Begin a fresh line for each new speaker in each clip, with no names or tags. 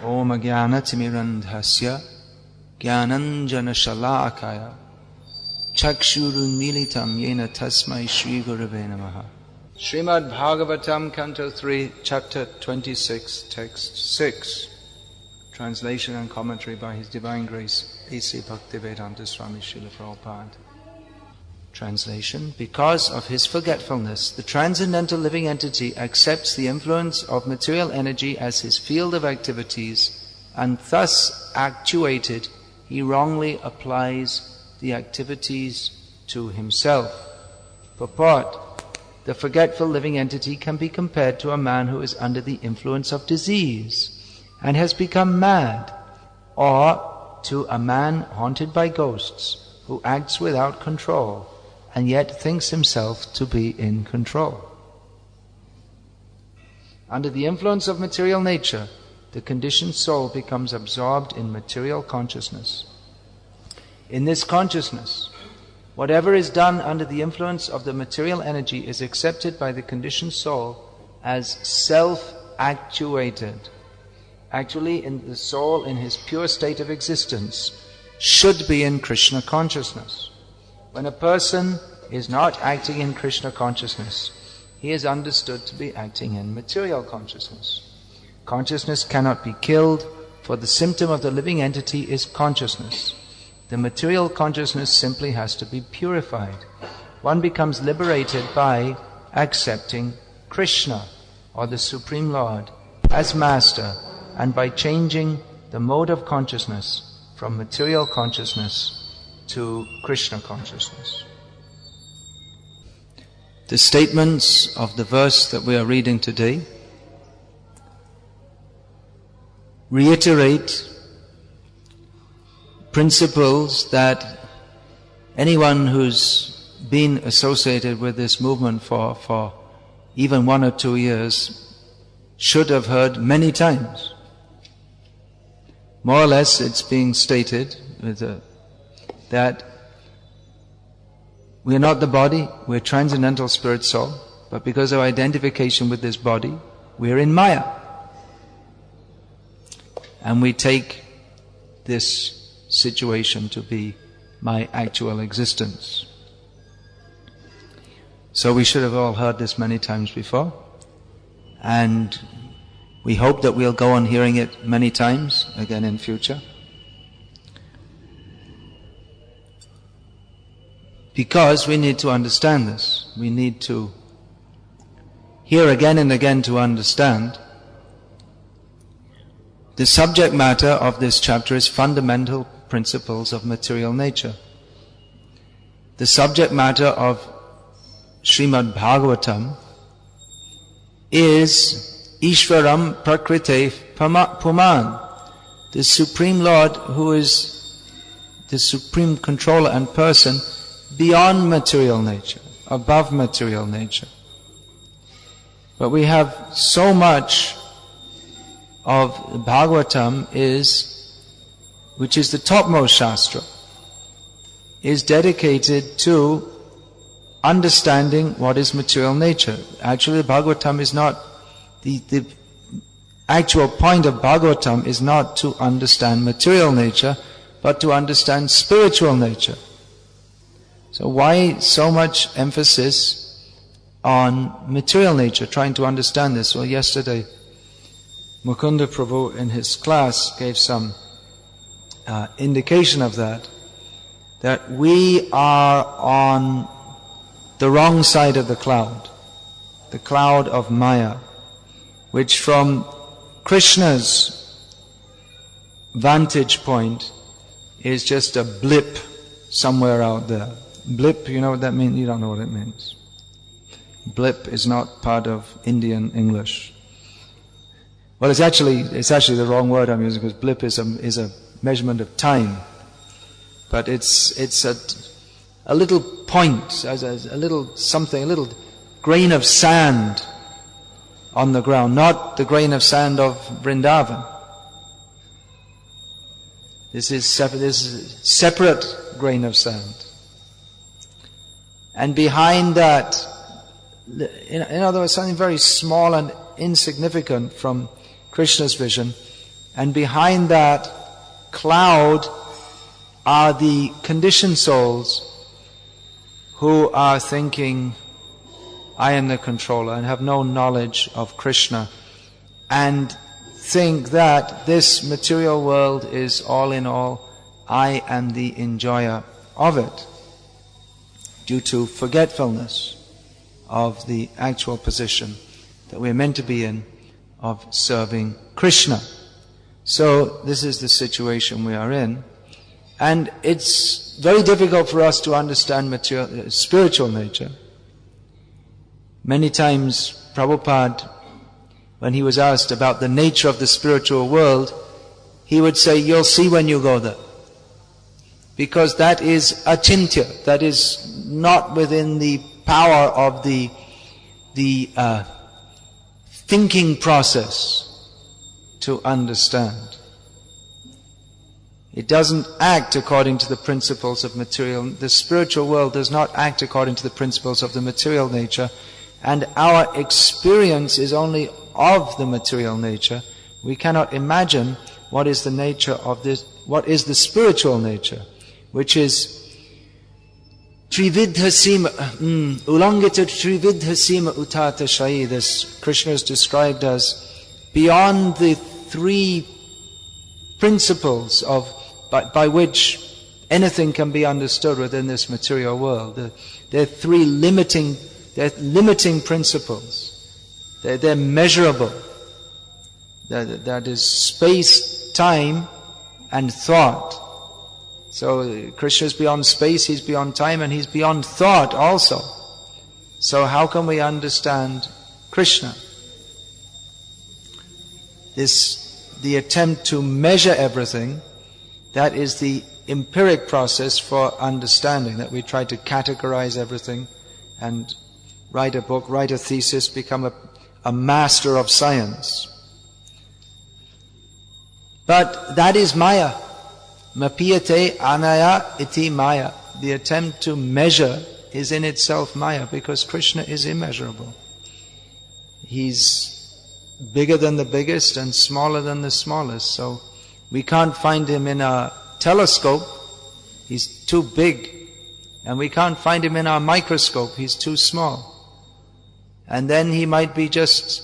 Om Jnana Timirandhasya Jnananjana Shalakaya Chakshurunmilitam Yena Tasmai Shri Gurave Namaha. Srimad Bhagavatam, Canto 3, Chapter 26, Text 6. Translation and commentary by His Divine Grace, A.C. Bhakti-Vedanta Swami Srila Prabhupada. Translation: because of his forgetfulness, the transcendental living entity accepts the influence of material energy as his field of activities, and thus actuated, he wrongly applies the activities to himself. Purport: the forgetful living entity can be compared to a man who is under the influence of disease and has become mad, or to a man haunted by ghosts who acts without control and yet thinks himself to be in control. Under the influence of material nature, the conditioned soul becomes absorbed in material consciousness. In this consciousness, whatever is done under the influence of the material energy is accepted by the conditioned soul as self-actuated. Actually, in the soul, in his pure state of existence, should be in Krishna consciousness. When a person is not acting in Krishna consciousness, he is understood to be acting in material consciousness. Consciousness cannot be killed, for the symptom of the living entity is consciousness. The material consciousness simply has to be purified. One becomes liberated by accepting Krishna, or the Supreme Lord, as Master, and by changing the mode of consciousness from material consciousness to Krishna consciousness. The statements of the verse that we are reading today reiterate principles that anyone who's been associated with this movement for even 1 or 2 years should have heard many times. More or less it's being stated that we are not the body, we are transcendental spirit soul, but because of identification with this body, we are in Maya. And we take this situation to be my actual existence. So we should have all heard this many times before, and we hope that we'll go on hearing it many times again in future. Because we need to understand this. We need to hear again and again to understand. The subject matter of this chapter is fundamental principles of material nature. The subject matter of Srimad Bhagavatam is Ishvaram Prakrite Puman, the Supreme Lord who is the supreme controller and person beyond material nature, above material nature. But we have so much of Bhagavatam which is the topmost Shastra, is dedicated to understanding what is material nature. Actually, Bhagavatam is not, the actual point of Bhagavatam is not to understand material nature, but to understand spiritual nature. So why so much emphasis on material nature, trying to understand this? Well, yesterday, Mukunda Prabhu in his class gave some indication of that we are on the wrong side of the cloud of Maya, which from Krishna's vantage point is just a blip somewhere out there. Blip, you know what that means? You don't know what it means. Blip is not part of Indian English. Well, it's actually the wrong word I'm using, because blip is a measurement of time. But it's a little point, a little something, a little grain of sand on the ground, not the grain of sand of Vrindavan. This is separate grain of sand. And behind that, in other words, something very small and insignificant from Krishna's vision, And behind that cloud are the conditioned souls who are thinking, I am the controller, and have no knowledge of Krishna, and think that this material world is all in all, I am the enjoyer of it, due to forgetfulness of the actual position that we're meant to be in of serving Krishna. So this is the situation we are in, and it's very difficult for us to understand spiritual nature. Many times Prabhupada, when he was asked about the nature of the spiritual world, he would say, you'll see when you go there. Because that is achintya, that is not within the power of the thinking process to understand. It doesn't act according to the principles of material. The spiritual world does not act according to the principles of the material nature, and our experience is only of the material nature. We cannot imagine what is the nature of this, what is the spiritual nature, which is Trividhasima, Ulangita Trividhasima Utata Shai. This Krishna is described as beyond the three principles of by which anything can be understood within this material world. There are three limiting principles. They're measurable. That is space, time, and thought. So Krishna is beyond space, He's beyond time, and He's beyond thought also. So how can we understand Krishna? The attempt to measure everything, that is the empiric process for understanding, that we try to categorize everything and write a book, write a thesis, become a master of science. But that is Maya. Mapiyate anaya iti Maya. The attempt to measure is in itself Maya, because Krishna is immeasurable. He's bigger than the biggest and smaller than the smallest. So we can't find Him in a telescope. He's too big. And we can't find Him in our microscope. He's too small. And then He might be just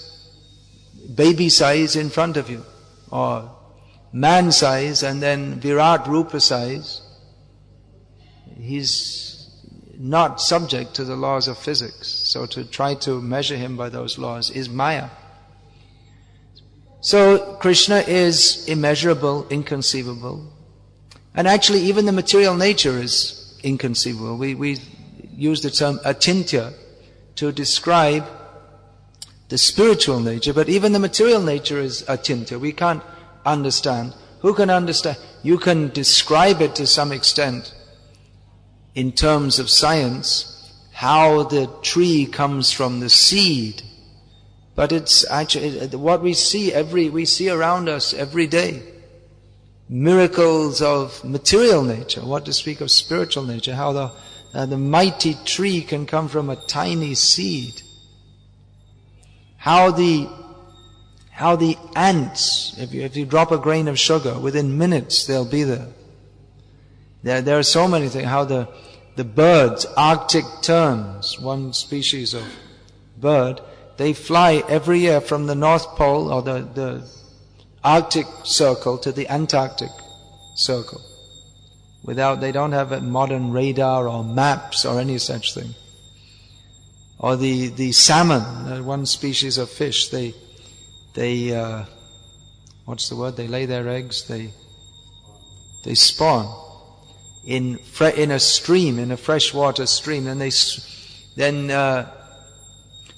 baby size in front of you, or man size, and then Virat Rupa size. He's not subject to the laws of physics. So to try to measure Him by those laws is Maya. So Krishna is immeasurable, inconceivable. And actually even the material nature is inconceivable. We use the term achintya to describe the spiritual nature, but even the material nature is achintya. We can't understand. Who can understand? You can describe it to some extent in terms of science, how the tree comes from the seed. But it's actually what we see around us every day. Miracles of material nature, what to speak of spiritual nature, how the mighty tree can come from a tiny seed. How the ants, if you drop a grain of sugar, within minutes they'll be there. There are so many things. How the birds, Arctic terns, one species of bird, they fly every year from the North Pole or the Arctic Circle to the Antarctic Circle. They don't have a modern radar or maps or any such thing. Or the salmon, one species of fish, they what's the word? They lay their eggs. They spawn in a stream, in a freshwater stream, and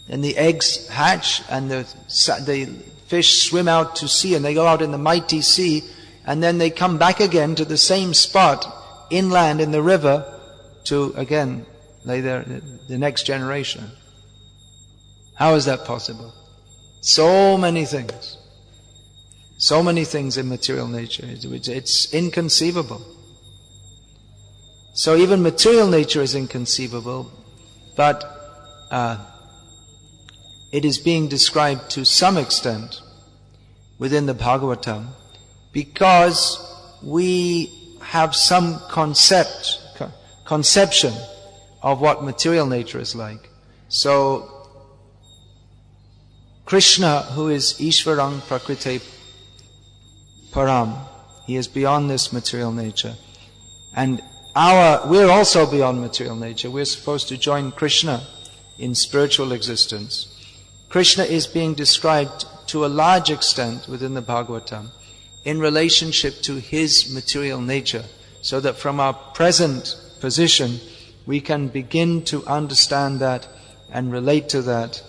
then the eggs hatch, and the fish swim out to sea, and they go out in the mighty sea, and then they come back again to the same spot inland in the river to again lay the next generation. How is that possible? So many things. So many things in material nature. It's inconceivable. So even material nature is inconceivable, but it is being described to some extent within the Bhagavatam because we have some conception of what material nature is like. So, Krishna, who is Ishvarang Prakrite Param, he is beyond this material nature. And we're also beyond material nature. We're supposed to join Krishna in spiritual existence. Krishna is being described to a large extent within the Bhagavatam in relationship to his material nature, so that from our present position we can begin to understand that and relate to that.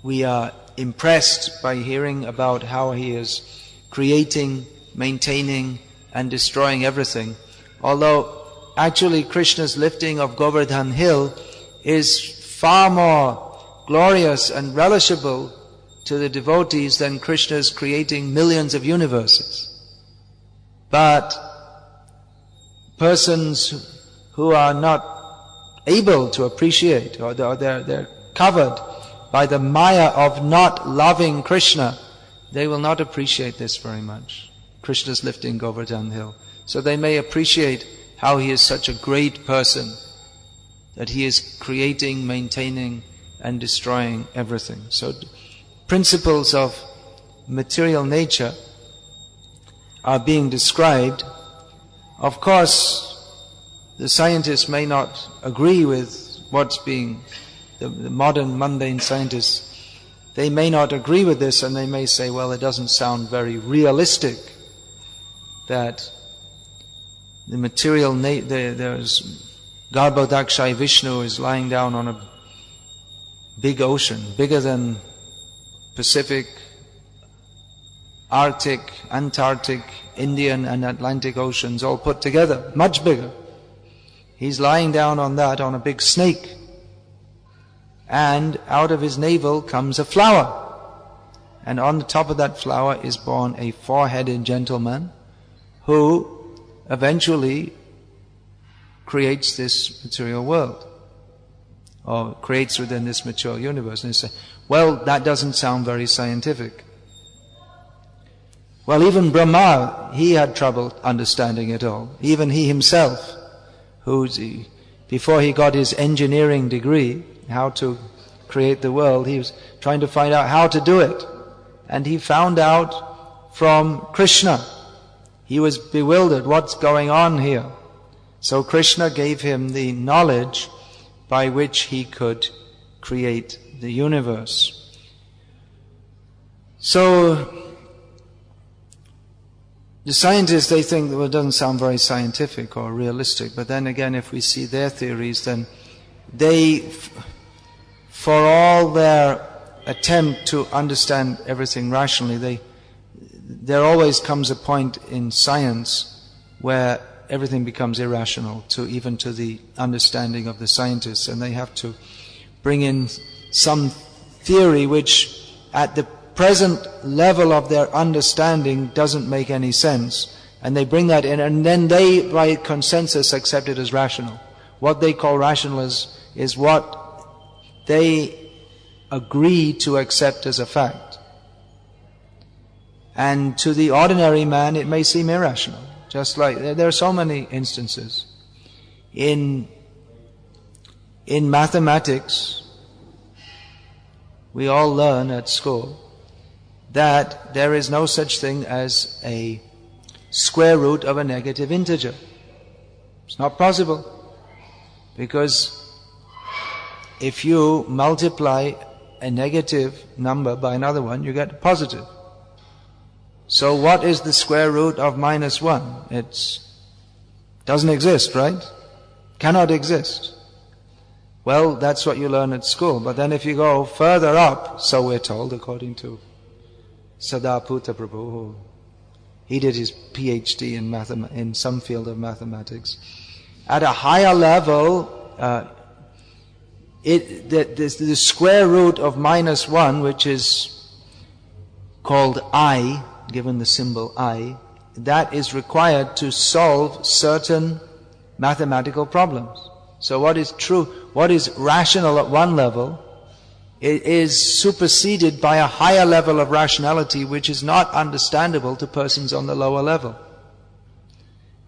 We are impressed by hearing about how he is creating, maintaining and destroying everything. Although actually Krishna's lifting of Govardhan hill is far more glorious and relishable to the devotees than Krishna's creating millions of universes. But persons who are not able to appreciate, or they're covered by the maya of not loving Krishna, they will not appreciate this very much. Krishna's lifting Govardhan hill. So they may appreciate how he is such a great person, that he is creating, maintaining and destroying everything. So principles of material nature are being described. Of course, the scientists may not agree with what's being, the modern mundane scientists, they may not agree with this, and they may say, well, it doesn't sound very realistic that the material there's Garbhodakshai Vishnu is lying down on a big ocean, bigger than Pacific, Arctic, Antarctic, Indian and Atlantic oceans all put together, much bigger. He's lying down on that, on a big snake. And out of his navel comes a flower. And on the top of that flower is born a four-headed gentleman who eventually creates this material world, or creates within this material universe. And you say, well, that doesn't sound very scientific. Well, even Brahma, he had trouble understanding it all. Even he himself, before he got his engineering degree, how to create the world, he was trying to find out how to do it. And he found out from Krishna. He was bewildered, what's going on here? So Krishna gave him the knowledge by which he could create the universe. So the scientists, they think, well, it doesn't sound very scientific or realistic. But then again, if we see their theories, then they, for all their attempt to understand everything rationally, there always comes a point in science where everything becomes irrational, even to the understanding of the scientists, and they have to bring in some theory which at the present level of their understanding doesn't make any sense, and they bring that in, and then they by consensus accept it as rational. What they call rational is what they agree to accept as a fact. And to the ordinary man it may seem irrational. Just like there are so many instances. In mathematics, we all learn at school that there is no such thing as a square root of a negative integer. It's not possible. Because if you multiply a negative number by another one, you get a positive. So what is the square root of -1? It doesn't exist, right? Cannot exist. Well, that's what you learn at school. But then if you go further up, so we're told, according to Sadaputa Prabhu, he did his PhD in some field of mathematics. At a higher level, the square root of -1, which is called I, given the symbol I, that is required to solve certain mathematical problems. So what is true, what is rational at one level, it is superseded by a higher level of rationality which is not understandable to persons on the lower level.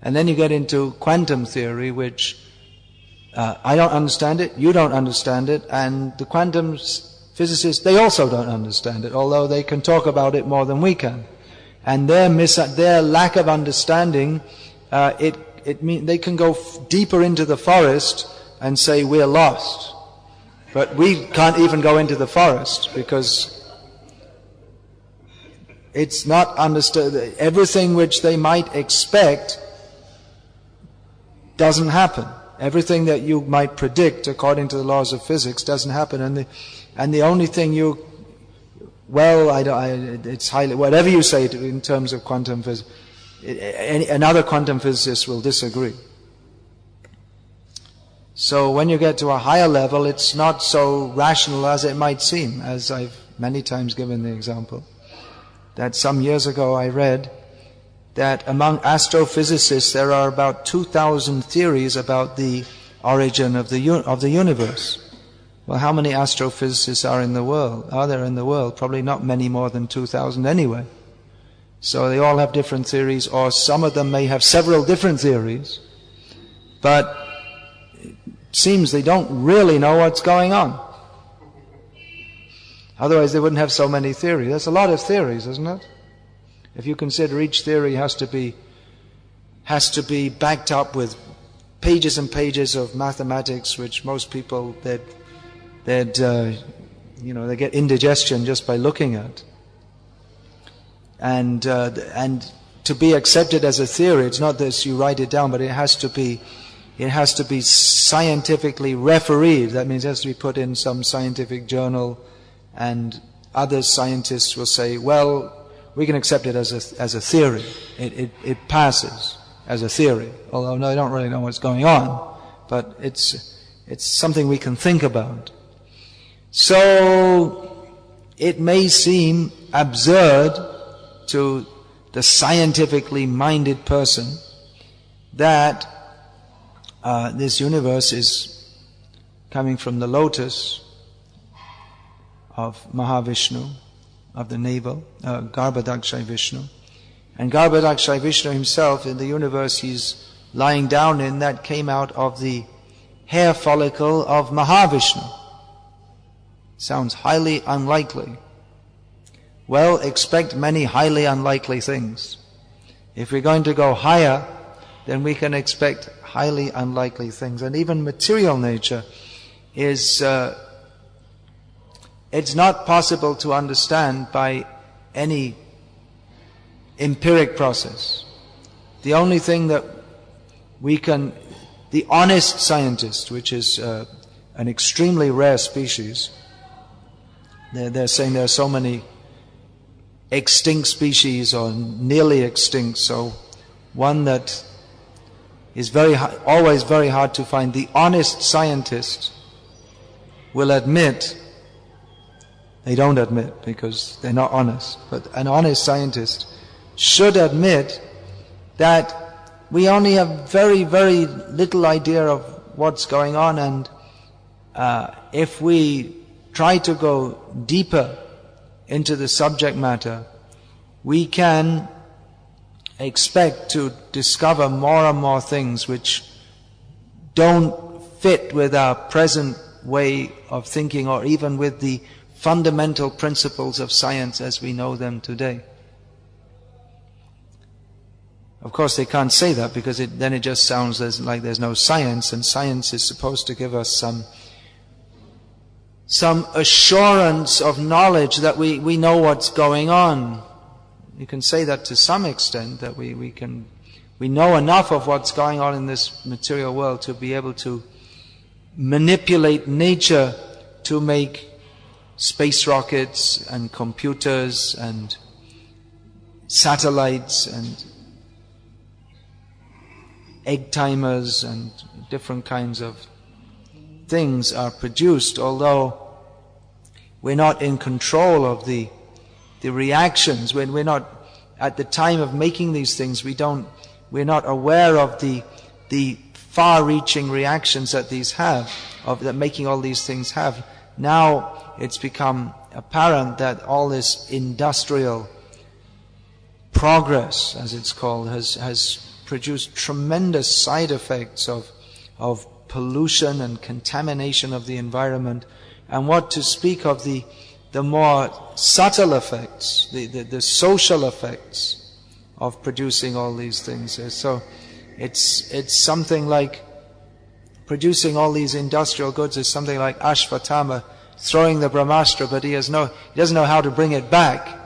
And then you get into quantum theory, which I don't understand it, you don't understand it, and the quantum physicists, they also don't understand it, although they can talk about it more than we can. And their lack of understanding, they can go deeper into the forest and say we're lost. But we can't even go into the forest because it's not understood. Everything which they might expect doesn't happen. Everything that you might predict according to the laws of physics doesn't happen. And the only thing it's highly, whatever you say in terms of quantum physics, another quantum physicist will disagree. So when you get to a higher level, it's not so rational as it might seem, as I've many times given the example. That some years ago I read that among astrophysicists there are about 2,000 theories about the origin of the universe. Well, how many astrophysicists are there in the world? Probably not many more than 2,000 anyway. So they all have different theories, or some of them may have several different theories, but seems they don't really know what's going on. Otherwise they wouldn't have so many theories. There's a lot of theories, isn't it? If you consider each theory has to be backed up with pages and pages of mathematics, which most people they get indigestion just by looking at. And to be accepted as a theory, it's not that you write it down, but it has to be scientifically refereed. That means it has to be put in some scientific journal, and other scientists will say, well, we can accept it as a theory. It passes as a theory, although they don't really know what's going on, but it's something we can think about. So it may seem absurd to the scientifically minded person that this universe is coming from the lotus of Mahavishnu, of the navel, Garbhodakshay Vishnu. And Garbhodakshay Vishnu himself, in the universe he's lying down in, that came out of the hair follicle of Mahavishnu. Sounds highly unlikely. Well, expect many highly unlikely things. If we're going to go higher, then we can expect highly unlikely things. And even material nature is, it's not possible to understand by any empiric process. The only thing that the honest scientist, which is an extremely rare species, they're saying there are so many extinct species or nearly extinct, so one that is always very hard to find. The honest scientist will admit, they don't admit because they're not honest, but an honest scientist should admit that we only have very, very little idea of what's going on, and if we try to go deeper into the subject matter, we can expect to discover more and more things which don't fit with our present way of thinking, or even with the fundamental principles of science as we know them today. Of course they can't say that, because then it just sounds like there's no science, and science is supposed to give us some assurance of knowledge that we know what's going on. You can say that to some extent, that we know enough of what's going on in this material world to be able to manipulate nature to make space rockets and computers and satellites and egg timers and different kinds of things are produced, although we're not in control of the reactions. When we're not at the time of making these things, we're not aware of the far-reaching reactions that these have, that making all these things have. now it's become apparent that all this industrial progress, as it's called, has produced tremendous side effects of pollution and contamination of the environment, and what to speak of the more subtle effects, the social effects of producing all these things. So it's something like producing all these industrial goods is something like Ashvatthama throwing the Brahmastra, but he doesn't know how to bring it back.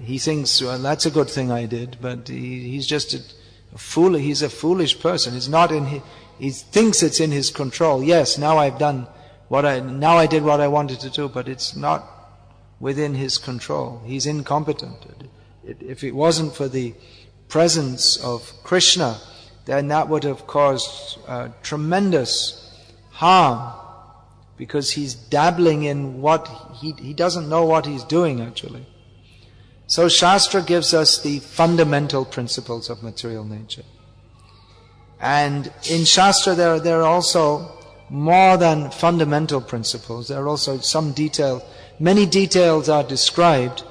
He thinks, well, that's a good thing I did, but he's just a fool. He's a foolish person. It's not he thinks it's in his control. Yes, now I did what I wanted to do, but it's not within his control. He's incompetent. If it wasn't for the presence of Krishna, then that would have caused tremendous harm, because he's dabbling in what he doesn't know what he's doing actually. So Shastra gives us the fundamental principles of material nature. And in Shastra there are also more than fundamental principles. There are also some detail. Many details are described,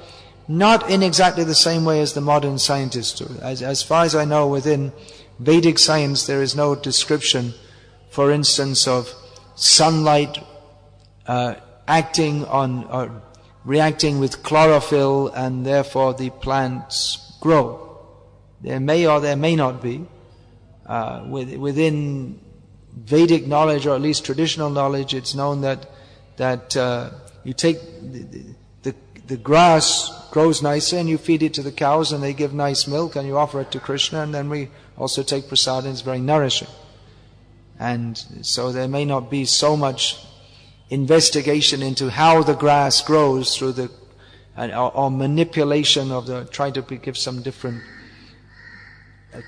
not in exactly the same way as the modern scientists do. As far as I know, within Vedic science there is no description, for instance, of sunlight acting on or reacting with chlorophyll and therefore the plants grow. There may or there may not be. Within Vedic knowledge, or at least traditional knowledge, it's known that you take the grass grows nicely and you feed it to the cows and they give nice milk and you offer it to Krishna, and then we also take prasad and it's very nourishing. And so there may not be so much investigation into how the grass grows through or manipulation of trying to give some different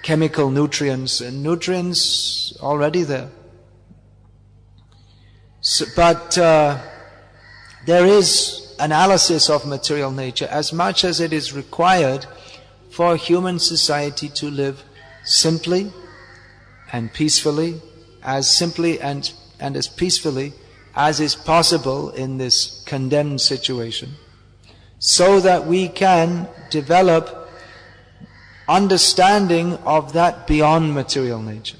chemical nutrients, and nutrients already there. So, but there is analysis of material nature as much as it is required for human society to live simply and peacefully, as simply and as peacefully as is possible in this condemned situation, so that we can develop understanding of that beyond material nature,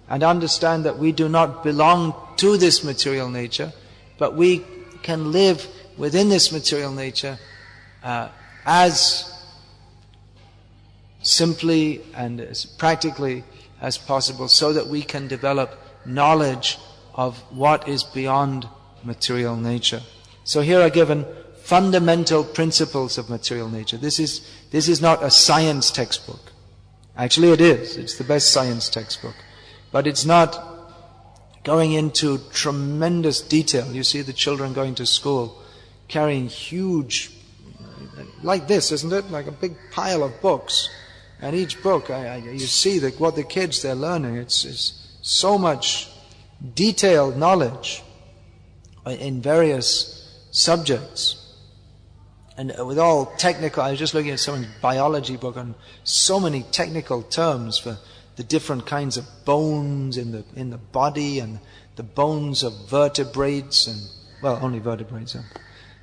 and understand that we do not belong to this material nature, but we can live within this material nature as simply and as practically as possible, so that we can develop knowledge of what is beyond material nature. So here are given fundamental principles of material nature. This is not a science textbook. Actually it is. It's the best science textbook. But it's not going into tremendous detail. You see the children going to school carrying huge, like this, isn't it? Like a big pile of books. And each book, you see what the kids, they're learning. It's so much detailed knowledge in various subjects, and with all technical. I was just looking at someone's biology book on so many technical terms for the different kinds of bones in the body, and the bones of vertebrates, and well, only vertebrates.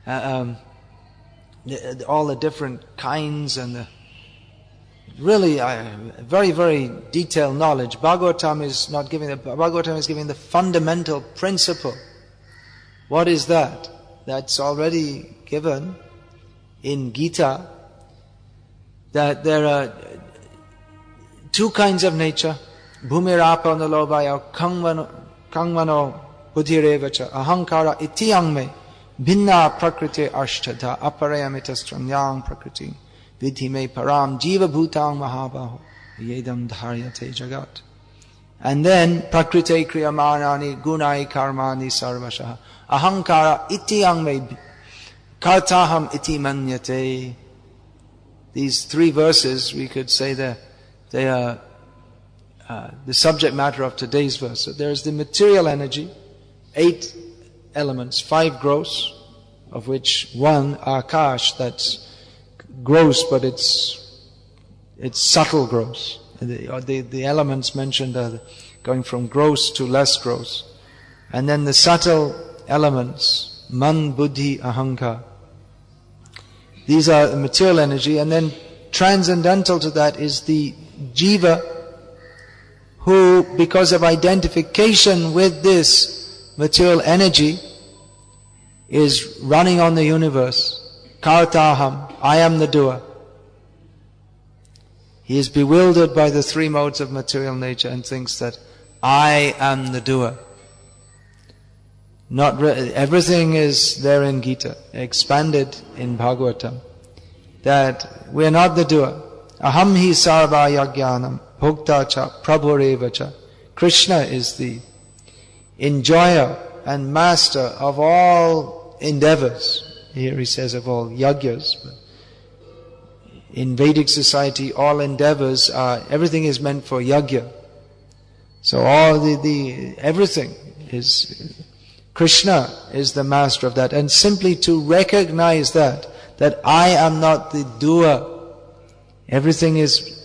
All the different kinds, and really very, very detailed knowledge. Bhagavatam is giving the fundamental principle. What is that? That's already given in Gita, that there are two kinds of nature. Bhumirapo nalobhaya kangmano buddhirevacha ahankara ityangme bhinna prakriti ashtadha aparayamita stranyang prakriti vidhi me param jiva bhutang mahabaho yedam dharyate jagat. And then prakrite kriyamanani gunai karmani sarvashaha ahankara ityangme kartaham iti manyate. These three verses, we could say they are the subject matter of today's verse. So there is the material energy, 8 elements, 5 gross, of which 1 akash, that's gross, but it's subtle gross. The elements mentioned are going from gross to less gross. And then the subtle elements, man, buddhi, ahankar. These are the material energy, and then transcendental to that is the jiva, who, because of identification with this material energy, is running on the universe. Kartaham, I am the doer. He is bewildered by the three modes of material nature and thinks that I am the doer. Everything is there in Gita, expanded in Bhagavatam, that we are not the doer. Aham hi sarva yajnanam bhukta cha prabhureva cha. Krishna is the enjoyer and master of all endeavors. Here he says of all yagyas. But in Vedic society, all endeavors everything is meant for yajna. So all everything is, Krishna is the master of that. And simply to recognize that I am not the doer. Everything is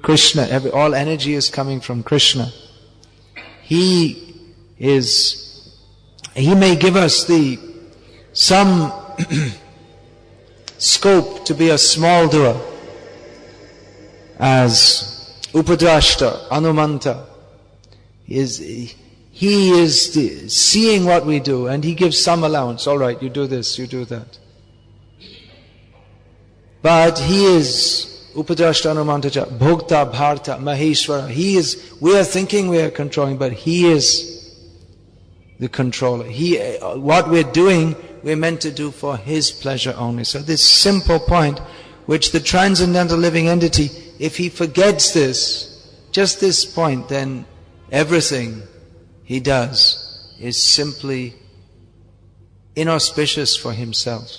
Krishna. All energy is coming from Krishna. He may give us some scope to be a small doer, as Upadrashta, Anumanta. He is seeing what we do, and he gives some allowance. All right, you do this, you do that. But he is Upadrashta, Anumanta, Bhokta, Bharta, Maheshwara. We are thinking we are controlling, but he is the controller. What we're doing, we're meant to do for his pleasure only. So this simple point, which the transcendental living entity, if he forgets this, just this point, then everything he does is simply inauspicious for himself.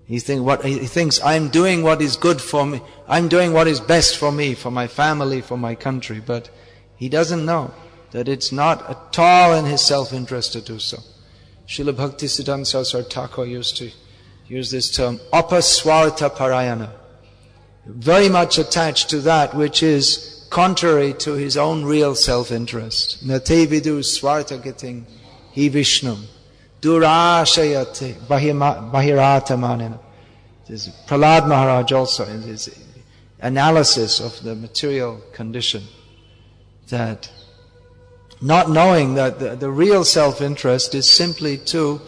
He thinks, I'm doing what is good for me, I'm doing what is best for me, for my family, for my country, but he doesn't know that it's not at all in his self-interest to do so. Srila Bhakti Siddhanta Saraswati Thakur used to use this term, apaswarta parayana, very much attached to that which is contrary to his own real self-interest. Nate vidu swarta giting hi Vishnum durashayate bahiratamanena. Prahlad Maharaj also in his analysis of the material condition, that not knowing that the real self-interest is simply to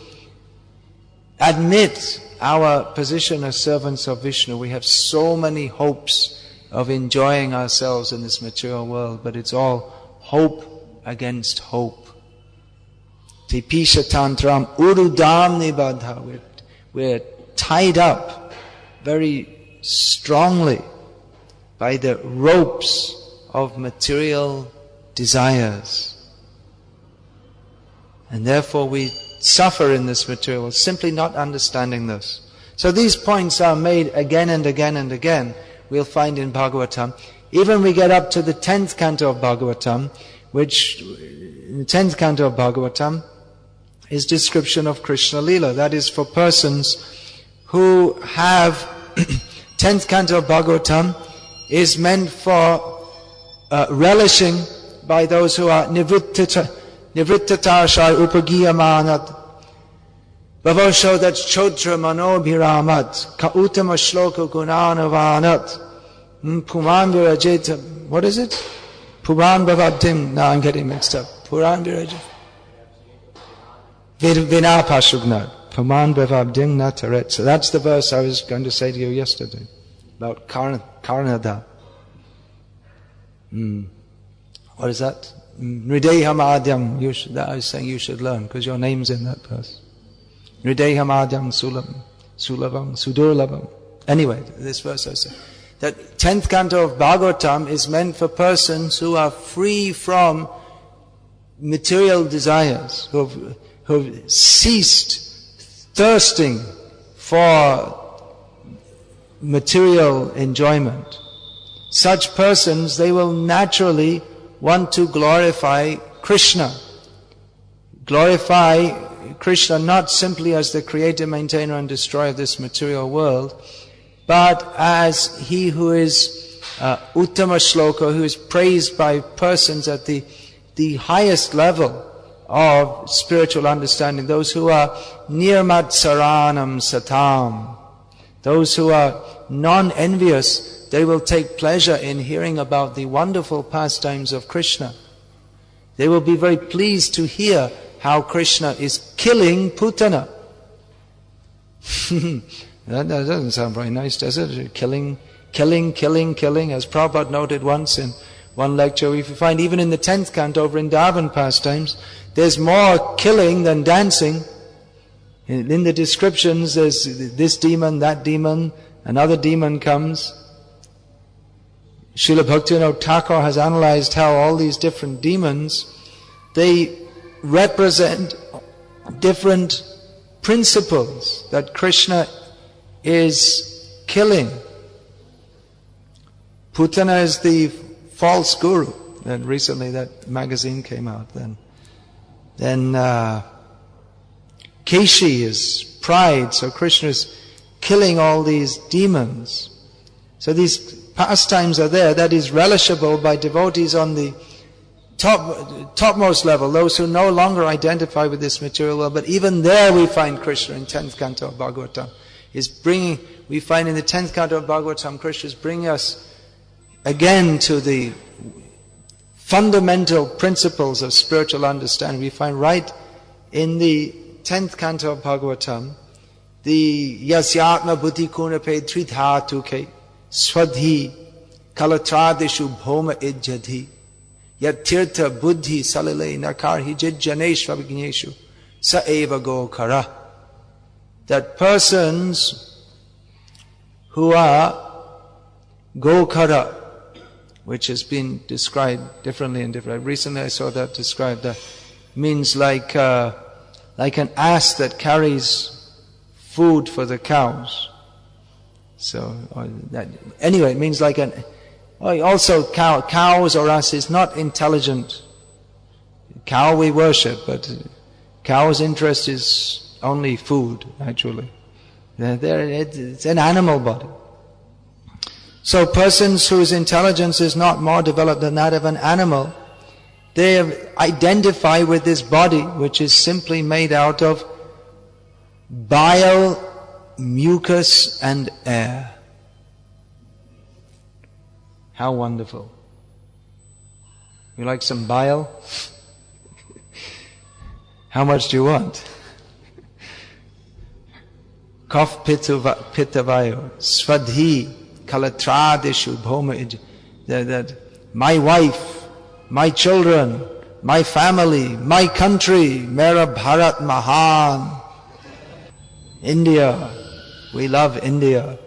admit our position as servants of Vishnu. We have so many hopes of enjoying ourselves in this material world, but it's all hope against hope. Tipisha tantram urudam nibadha. We're tied up very strongly by the ropes of material desires. And therefore we suffer in this material world, simply not understanding this. So these points are made again and again and again. We'll find in Bhagavatam. Even we get up to the 10th canto of Bhagavatam, which in the 10th canto of Bhagavatam is description of Krishna Lila. That is for persons who have 10th canto of Bhagavatam is meant for relishing by those who are nivrittatarshai upagiyamanat bhavosho dat chodra manobhiramat ka uttama shloka gunanavanat puman virajeta. What is it? Puran bhavabdim. Now I'm getting mixed up. Puran virajeta vinapashugnat puman bhavabdim nataret. So that's the verse I was going to say to you yesterday about Karnada. What is that? Nrideham adyam. I was saying you should learn because your name's in that verse. Nrideham adyam sulavam sudurlavam. Anyway, this verse I said that 10th canto of Bhagavatam is meant for persons who are free from material desires, who have ceased thirsting for material enjoyment. Such persons, they will naturally want to glorify Krishna. Glorify Krishna not simply as the creator, maintainer and destroyer of this material world, but as he who is Uttama Shloka, who is praised by persons at the the highest level of spiritual understanding, those who are nirmat saranam satam, those who are non-envious, they will take pleasure in hearing about the wonderful pastimes of Krishna. They will be very pleased to hear how Krishna is killing Putana. That doesn't sound very nice, does it? Killing, as Prabhupada noted once in one lecture. If you find even in the 10th canto of Vrindavan pastimes, there's more killing than dancing. In the descriptions, there's this demon, that demon, another demon comes. Srila Bhaktivinoda Thakur has analyzed how all these different demons, they represent different principles that Krishna is killing. Putana is the false guru. And recently that magazine came out. Then Keshi is pride. So Krishna is killing all these demons. So these pastimes are there. That is relishable by devotees on the topmost level, those who no longer identify with this material world. But even there we find Krishna in 10th canto of Bhagavatam. We find in the 10th canto of Bhagavatam, Krishna is bringing us again to the fundamental principles of spiritual understanding. We find right in the 10th canto of Bhagavatam, the yasyatma buddhi kunape tridhatuke swadhi kalatradishu bhoma ijjadhi yatirtha buddhi salile nakarhi jijjaneshva vigneshu sa eva gokara. That persons who are gokara, which has been described differently in different. Recently I saw that described. Means like an ass that carries food for the cows. So anyway, it means like also cows or asses not intelligent. Cow we worship, but cow's interest is only food. Actually, it's an animal body. So persons whose intelligence is not more developed than that of an animal, they identify with this body which is simply made out of bile, mucus and air. How wonderful. You like some bile? How much do you want? Kaf pitavayo, svadhi, kalatradishu bhoma. That my wife, my children, my family, my country, Mera Bharat Mahan. India, we love India.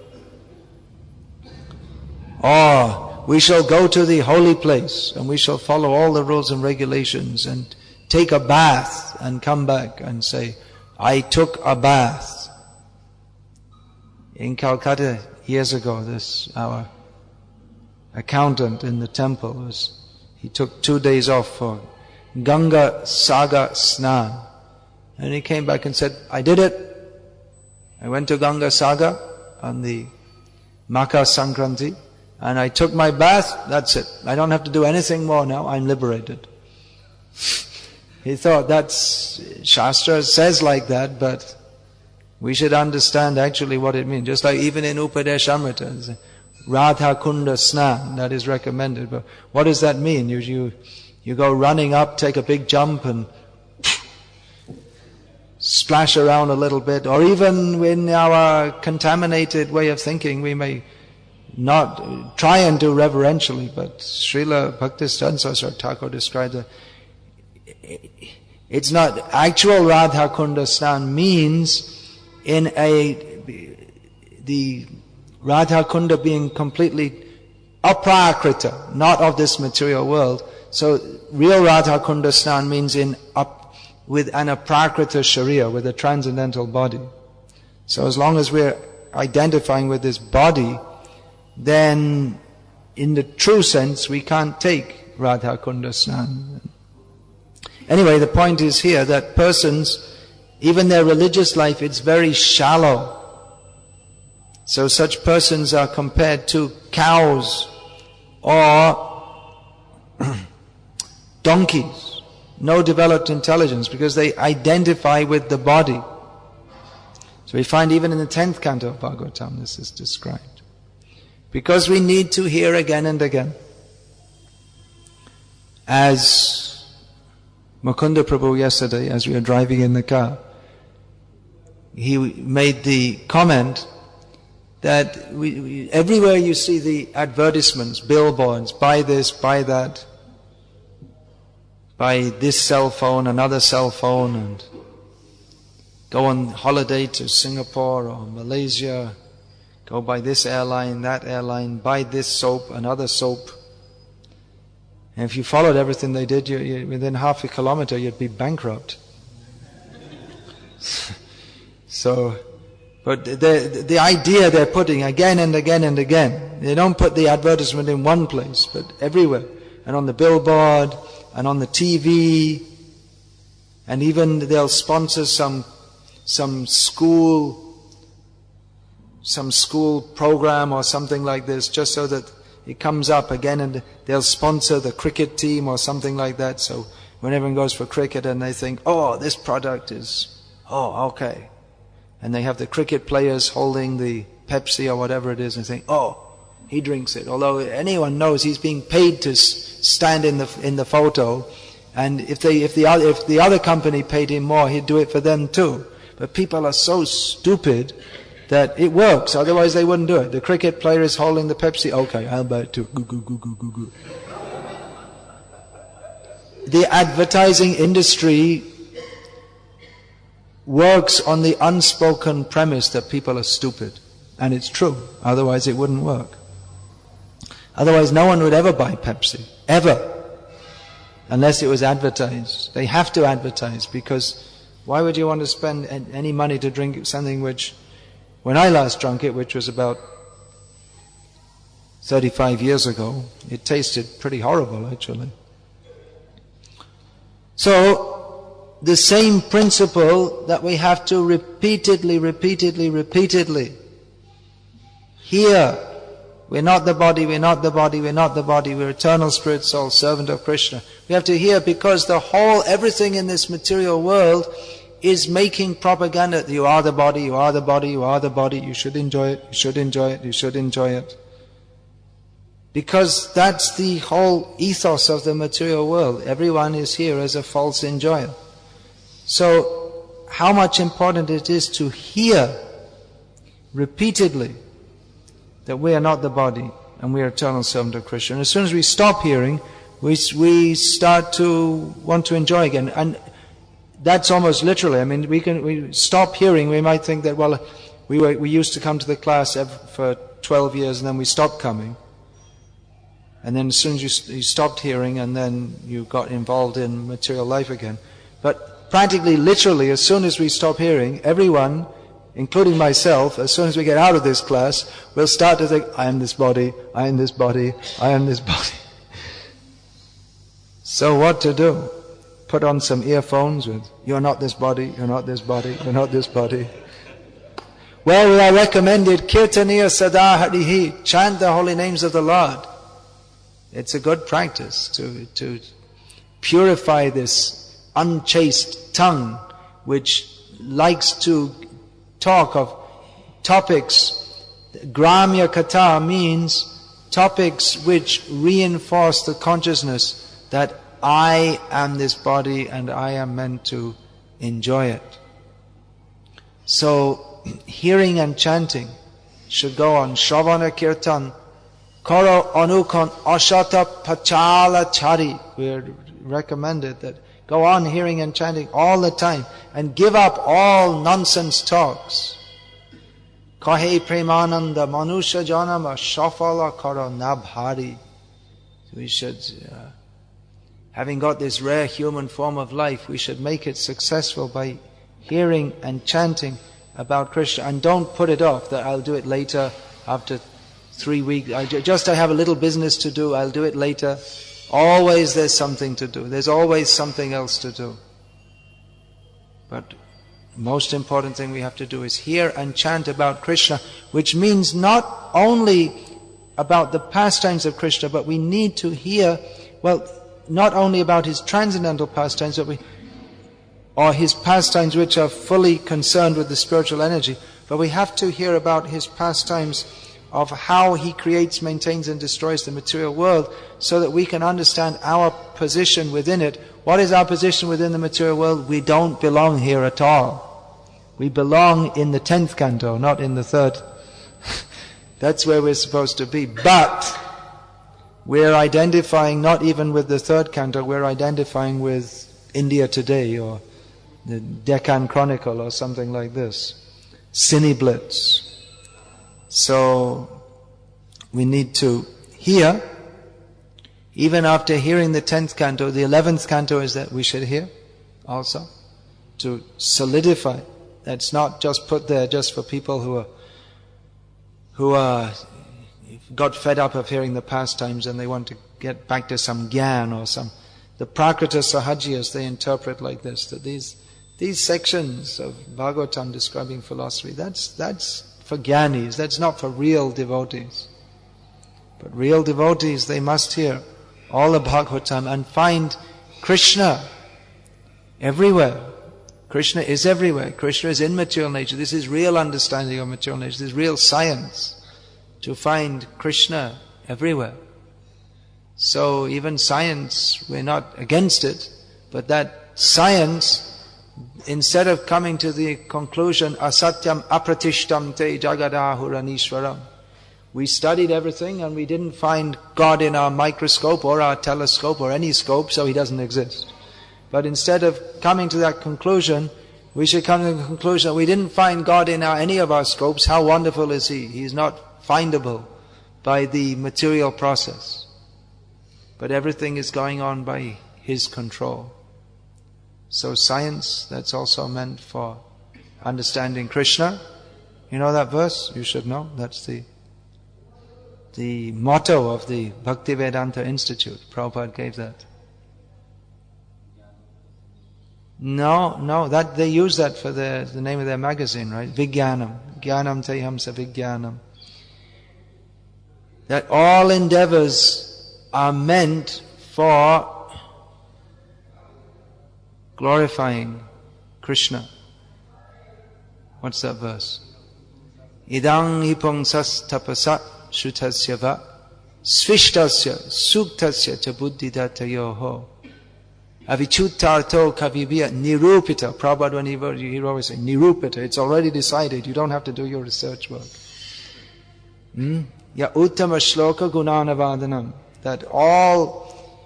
Or we shall go to the holy place and we shall follow all the rules and regulations and take a bath and come back and say, I took a bath. In Calcutta years ago, our accountant in the temple he took 2 days off for Ganga Saga Snan. And he came back and said, I did it. I went to Ganga Saga on the Makar Sankranti and I took my bath, that's it. I don't have to do anything more now, I'm liberated. He thought Shastra says like that, but we should understand actually what it means. Just like even in Upadeshamrita, Radha Kunda Snan, that is recommended. But what does that mean? You go running up, take a big jump and splash around a little bit. Or even in our contaminated way of thinking, we may not try and do reverentially. But Srila Bhaktisiddhanta Saraswati Thakur described that it's not actual Radha Kunda Snan means in the Radha Kunda being completely aprakrita, not of this material world. So real Radha Kunda Snan means with an aprakrita sharira, with a transcendental body. So as long as we're identifying with this body, then in the true sense we can't take Radha Kunda Snan. Anyway, the point is here that persons, even their religious life, it's very shallow. So such persons are compared to cows or donkeys. no developed intelligence, because they identify with the body. So we find even in the 10th canto of Bhagavatam this is described. Because we need to hear again and again. As Mukunda Prabhu yesterday, as we were driving in the car, he made the comment that everywhere you see the advertisements, billboards, buy this, buy that, buy this cell phone, another cell phone, and go on holiday to Singapore or Malaysia, go by this airline, that airline, buy this soap, another soap. And if you followed everything they did, within half a kilometer you'd be bankrupt. So, but the idea they're putting again and again and again, they don't put the advertisement in one place, but everywhere. And on the billboard, and on the TV, and even they'll sponsor some school program or something like this, just so that it comes up again, and they'll sponsor the cricket team or something like that. So when everyone goes for cricket and they think, oh, this product is, oh, okay. And they have the cricket players holding the Pepsi or whatever it is and saying, oh, he drinks it. Although anyone knows he's being paid to stand in the photo, and if the other company paid him more, he'd do it for them too. But people are so stupid that it works, otherwise they wouldn't do it. The cricket player is holding the Pepsi, okay, I'll buy it too. Goo, goo, goo, goo, goo, goo. The advertising industry works on the unspoken premise that people are stupid. And it's true, otherwise it wouldn't work. Otherwise no one would ever buy Pepsi, ever, unless it was advertised. They have to advertise, because why would you want to spend any money to drink something which, when I last drank it, which was about 35 years ago, it tasted pretty horrible actually. So, the same principle that we have to repeatedly hear. We're not the body, we're not the body, we're not the body, we're eternal spirit soul, servant of Krishna. We have to hear, because everything in this material world is making propaganda. You are the body, you are the body, you are the body, you should enjoy it, you should enjoy it, you should enjoy it. Because that's the whole ethos of the material world. Everyone is here as a false enjoyer. So, how much important it is to hear repeatedly that we are not the body and we are eternal servant of Krishna. And as soon as we stop hearing, we start to want to enjoy again. And that's almost literally. I mean, we stop hearing. We might think that, well, we used to come to the class for 12 years and then we stopped coming. And then as soon as you stopped hearing, and then you got involved in material life again. But practically, literally, as soon as we stop hearing, everyone, including myself, as soon as we get out of this class, we'll start to think, I am this body, I am this body, I am this body. So what to do? Put on some earphones with, you're not this body, you're not this body, you're not this body. Well, we are recommended, Kirtaniya Sada Harihi, chant the holy names of the Lord. It's a good practice to purify this unchaste tongue, which likes to talk of topics. Gramya Katha means topics which reinforce the consciousness that I am this body and I am meant to enjoy it. So, hearing and chanting should go on. Shravana Kirtan, Karo Anukon Ashata Pachala Chari. We're recommended that go on hearing and chanting all the time and give up all nonsense talks. Kahe Premananda Manusha Janama Shafala Karo Nabhari. We should, having got this rare human form of life, we should make it successful by hearing and chanting about Krishna. And don't put it off, that I'll do it later, after 3 weeks. I have a little business to do, I'll do it later. Always there's something to do. There's always something else to do. But the most important thing we have to do is hear and chant about Krishna, which means not only about the pastimes of Krishna, but we need to hear, well, not only about his transcendental pastimes, or his pastimes which are fully concerned with the spiritual energy, but we have to hear about his pastimes of how he creates, maintains and destroys the material world, so that we can understand our position within it. What is our position within the material world? We don't belong here at all. We belong in the 10th canto, not in the 3rd. That's where we're supposed to be. But we're identifying not even with the 3rd canto, we're identifying with India Today or the Deccan Chronicle or something like this. Cine Blitz. So we need to hear, even after hearing the 10th canto, the 11th canto is that we should hear also, to solidify. That's not just put there just for people who got fed up of hearing the pastimes and they want to get back to some gyan or some. The Prakrita Sahajiyas, they interpret like this, that these sections of Bhagavatam describing philosophy, that's for jnanis, that's not for real devotees. But real devotees, they must hear all the Bhagavatam and find Krishna everywhere. Krishna is everywhere. Krishna is in material nature. This is real understanding of material nature. This is real science, to find Krishna everywhere. So even science, we're not against it, but that science, instead of coming to the conclusion, asatyam apratishtam te jagadahuranishwaram, we studied everything and we didn't find God in our microscope or our telescope or any scope, so He doesn't exist. But instead of coming to that conclusion, we should come to the conclusion that we didn't find God in any of our scopes. How wonderful is He? He's not findable by the material process. But everything is going on by His control. So science, that's also meant for understanding Krishna. You know that verse? You should know. That's the motto of the Bhakti-Vedanta Institute. Prabhupada gave that. No, that they use that for the name of their magazine, right? Vijnanam. Jnanam te hamsa vijnanam. That all endeavors are meant for glorifying Krishna. What's that verse? Idang hipungsas tapasa shutasya va svishtasya suktasya cha buddhidatayoho avichutarto kavibhya nirupita. Prabhupada, when he always say nirupita, it's already decided, you don't have to do your research work. Ya uttama shloka gunanavadanam, that all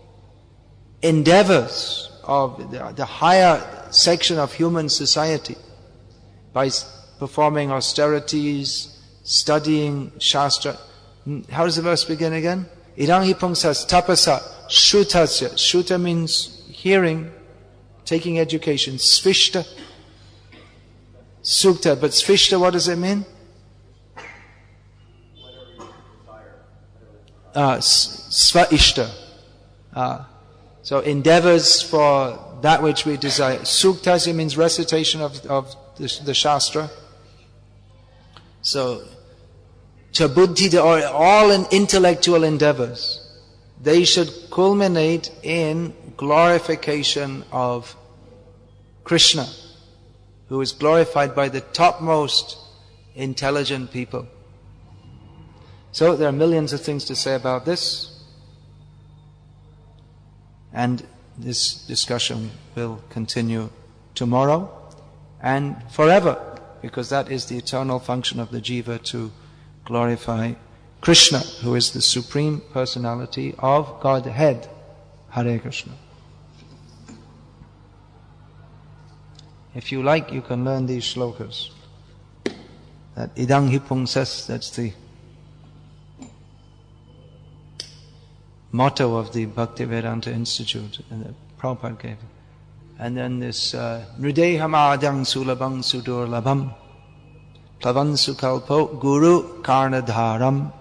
endeavors of the higher section of human society, by performing austerities, studying Shastra. How does the verse begin again? Idang hipungsas tapasa shrutasya. Shruta means hearing, taking education. Svishta, sukta. But svishta, what does it mean? Svaishta. So endeavors for that which we desire. Suktasya means recitation of the Shastra. So, chabuddhi, or all in intellectual endeavors, they should culminate in glorification of Krishna, who is glorified by the topmost intelligent people. So there are millions of things to say about this, and this discussion will continue tomorrow and forever, because that is the eternal function of the jiva, to glorify Krishna, who is the Supreme Personality of Godhead. Hare Krishna. If you like, you can learn these shlokas. That idang hipungsas, that's the motto of the Bhakti-Vedanta Institute, and that Prabhupada gave it. And then this Nrideham adang sulabang sudurlabham plavan sukalpo guru karnadharam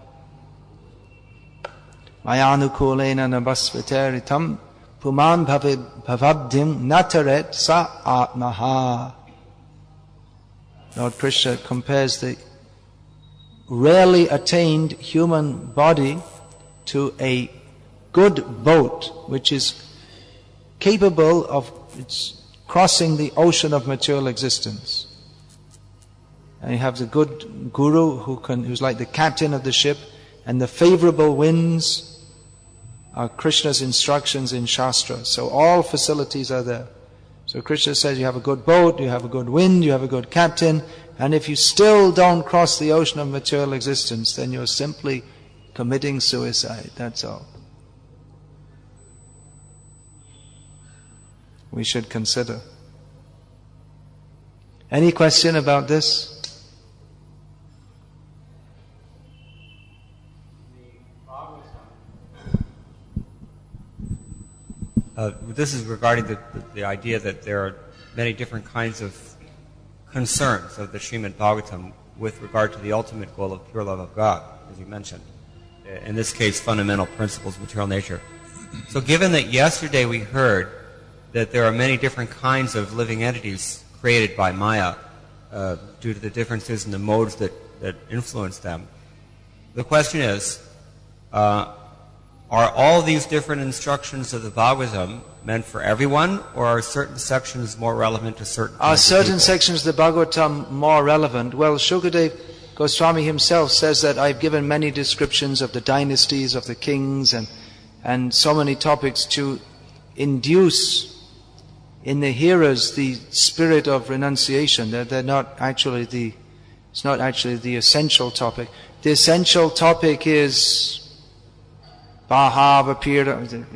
mayanukulena nabasvateritam puman bhavabdim nataret sa atmaha. Lord Krishna compares the rarely attained human body to a good boat which is capable of crossing the ocean of material existence. And you have the good guru who's like the captain of the ship, and the favorable winds are Krishna's instructions in Shastra. So all facilities are there. So Krishna says you have a good boat, you have a good wind, you have a good captain, and if you still don't cross the ocean of material existence, then you're simply committing suicide, that's all. We should consider. Any question about this?
This is regarding the idea that there are many different kinds of concerns of the Srimad Bhagavatam with regard to the ultimate goal of pure love of God, as you mentioned. In this case, fundamental principles of material nature. So given that yesterday we heard that there are many different kinds of living entities created by Maya due to the differences in the modes that influence them, the question is, are all these different instructions of the Bhagavatam meant for everyone, or are certain sections more relevant to certain
Are certain
people?
sections of the Bhagavatam more relevant? Well, Shukadeva Goswami himself says that I've given many descriptions of the dynasties, of the kings, and so many topics to induce in the hearers the spirit of renunciation. They're not actually it's not actually the essential topic. The essential topic is Bhava,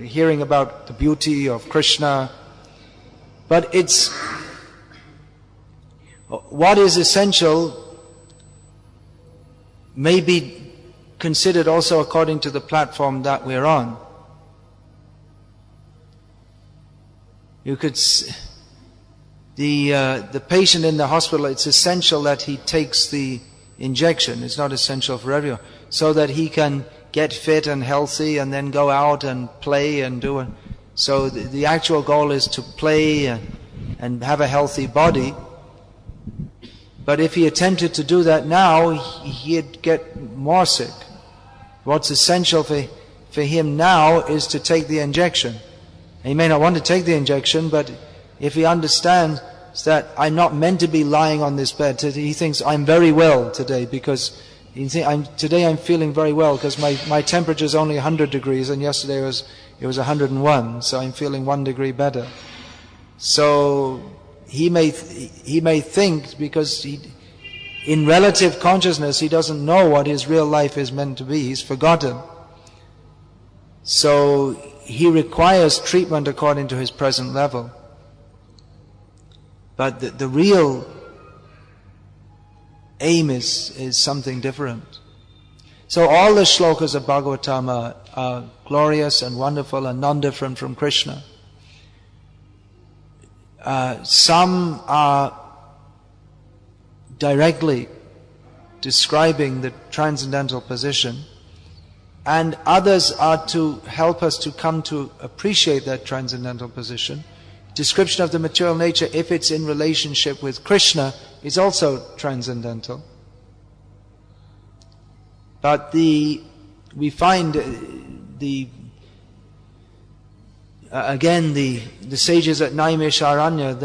hearing about the beauty of Krishna. But what is essential may be considered also according to the platform that we're on. You could the patient in the hospital, it's essential that he takes the injection. It's not essential for everyone, so that he can get fit and healthy and then go out and play and do it. So the actual goal is to play and have a healthy body. But if he attempted to do that now, he'd get more sick. What's essential for him now is to take the injection. He may not want to take the injection, but if he understands that I'm not meant to be lying on this bed, he thinks I'm very well today because today I'm feeling very well because my temperature is only 100 degrees and yesterday it was 101, so I'm feeling 1 degree better. So he may think, because in relative consciousness he doesn't know what his real life is meant to be, he's forgotten. So he requires treatment according to his present level. But the real aim is something different. So all the shlokas of Bhagavatam are glorious and wonderful and non-different from Krishna. Some are directly describing the transcendental position, and others are to help us to come to appreciate that transcendental position. Description of the material nature, if it's in relationship with Krishna, is also transcendental. But we find the sages at Naimisharanya,